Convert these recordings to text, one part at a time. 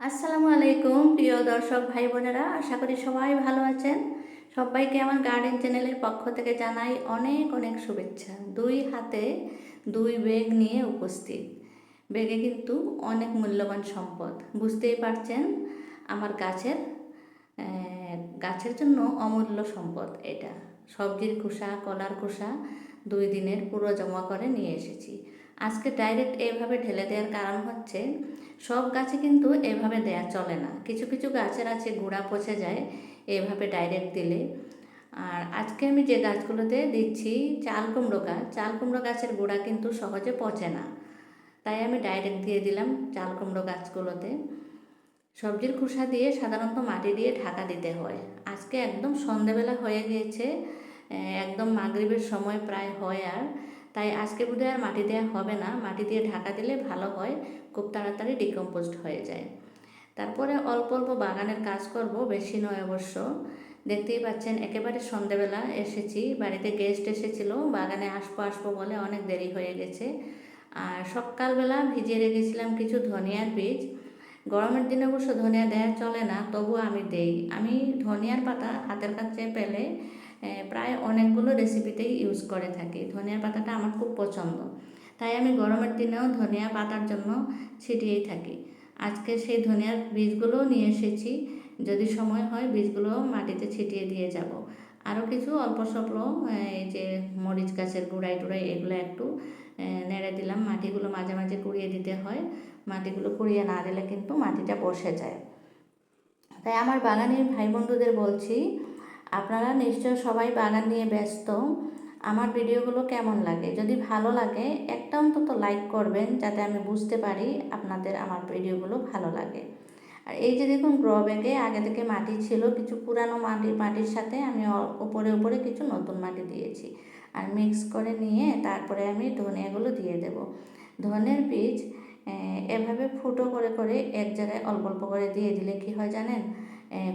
আসসালামু আলাইকুম প্রিয় দর্শক ভাই বোনেরা, আশা করি সবাই ভালো আছেন। সবাইকে আমার গার্ডেন চ্যানেলের পক্ষ থেকে জানাই অনেক অনেক শুভেচ্ছা। দুই হাতে দুই ব্যাগ নিয়ে উপস্থিত। ব্যাগে কিন্তু অনেক মূল্যবান সম্পদ, বুঝতেই পারছেন। আমার গাছের জন্য অমূল্য সম্পদ এটা। সবজির খোসা, কলার খোসা 2 দিনের পুরো জমা করে নিয়ে এসেছি। আজকে ডাইরেক্ট এভাবে ঢেলে দেওয়ার কারণ হচ্ছে, সব গাছে কিন্তু এভাবে দেয়া চলে না। কিছু কিছু গাছের আছে গুঁড়া পচে যায় এভাবে ডাইরেক্ট দিলে। আর আজকে আমি যে গাছগুলোতে দিচ্ছি, চাল কুমড়ো গাছের গুঁড়া কিন্তু সহজে পচে না, তাই আমি ডাইরেক্ট দিয়ে দিলাম চাল কুমড়ো গাছগুলোতে। সবজির খোসা দিয়ে সাধারণত মাটি দিয়ে ঢাকা দিতে হয়। আজকে একদম সন্ধেবেলা হয়ে গিয়েছে, একদম মাগরিবের সময় প্রায় হয়, আর তাই আজকে বোধহয় আর মাটি দেওয়া হবে না। মাটি দিয়ে ঢাকা দিলে ভালো হয়, খুব তাড়াতাড়ি ডিকম্পোজড হয়ে যায়। তারপরে অল্প অল্প বাগানের কাজ করব, বেশি নয় অবশ্য। দেখতেই পাচ্ছেন একেবারে সন্ধেবেলা এসেছি, বাড়িতে গেস্ট এসেছিল, বাগানে আসবো বলে অনেক দেরি হয়ে গেছে। আর সকালবেলা ভিজিয়ে রেখেছিলাম কিছু ধনিয়ার বীজ। গরমের দিনে অবশ্য ধনিয়া দেওয়া চলে না, তবুও আমি দেই। আমি ধনিয়ার পাতা হাতের কাছে পেলে প্রায় অনেকগুলো রেসিপিতেই ইউজ করে থাকি। ধনিয়ার পাতাটা আমার খুব পছন্দ, তাই আমি গরমের দিনেও ধনিয়া পাতার জন্য ছিটিয়েই থাকি। আজকে সেই ধনিয়ার বীজগুলোও নিয়ে এসেছি, যদি সময় হয় বীজগুলো মাটিতে ছিটিয়ে দিয়ে যাব। আরও কিছু অল্প স্বল্প এই যে মরিচ গাছের গুঁড়াই টুড়াই এগুলো একটু নেড়ে দিলাম। মাটিগুলো মাঝে মাঝে কুড়িয়ে দিতে হয়, মাটিগুলো কুড়িয়ে না দিলে কিন্তু মাটিটা বসে যায়। তাই আমার বাগানের ভাই বন্ধুদের বলছি, আপনারা নিশ্চয় সবাই বাগান নিয়ে ব্যস্ত। আমার ভিডিওগুলো কেমন লাগে, যদি ভালো লাগে একটা অন্তত লাইক করবেন, যাতে আমি বুঝতে পারি আপনাদের আমার ভিডিওগুলো ভালো লাগে। আর এই যে দেখুন, গ্রো ব্যাগে আগে থেকে মাটি ছিল, কিছু পুরানো মাটির সাথে আমি উপরে উপরে কিছু নতুন মাটি দিয়েছি, আর মিক্স করে নিয়ে তারপরে আমি ধনিয়াগুলো দিয়ে দেব। ধনের বীজ এভাবে ফুটো করে করে এক জায়গায় অল্প অল্প করে দিয়ে দিলে কি হয় জানেন,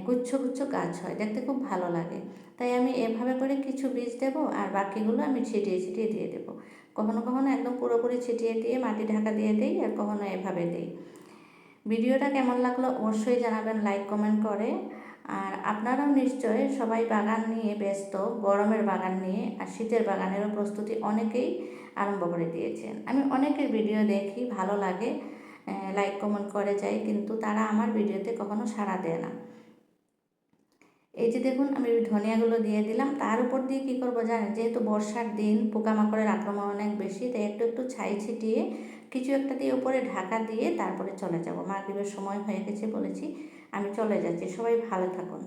গুচ্ছ গুচ্ছ গাছ হয়, দেখতে খুব ভালো লাগে। তাই আমি এভাবে করে কিছু বীজ দেব, আর বাকিগুলো আমি ছিটিয়ে ছিটিয়ে দিয়ে দেবো। কখনো কখনো একদম পুরোপুরি ছিটিয়ে দিয়ে মাটি ঢাকা দিয়ে দিই, আর কখনো এভাবে দিই। ভিডিওটা কেমন লাগলো অবশ্যই জানাবেন লাইক কমেন্ট করে। আর আপনারাও নিশ্চয় সবাই বাগান নিয়ে ব্যস্ত, গরমের বাগান নিয়ে, আর শীতের বাগানেরও প্রস্তুতি অনেকেই আরম্ভ করে দিয়েছেন। আমি অনেকের ভিডিও দেখি, ভালো লাগে, লাইক কমেন্ট করে যায়, কিন্তু তারা আমার ভিডিওতে কখনো সাড়া দেয় না। এই যে দেখুন, আমি ধনিয়াগুলো দিয়ে দিলাম। তার উপর দিয়ে কী করবো জানেন, যেহেতু বর্ষার দিন, পোকামাকড়ের আক্রমণ অনেক বেশি, তাই একটু একটু ছাই ছিটিয়ে কিছু একটা দিয়ে উপরে ঢাকা দিয়ে তারপরে চলে যাব। মাগরিবের সময় হয়ে গেছে বলেছি, আমি চলে যাচ্ছি। সবাই ভালো থাকুন।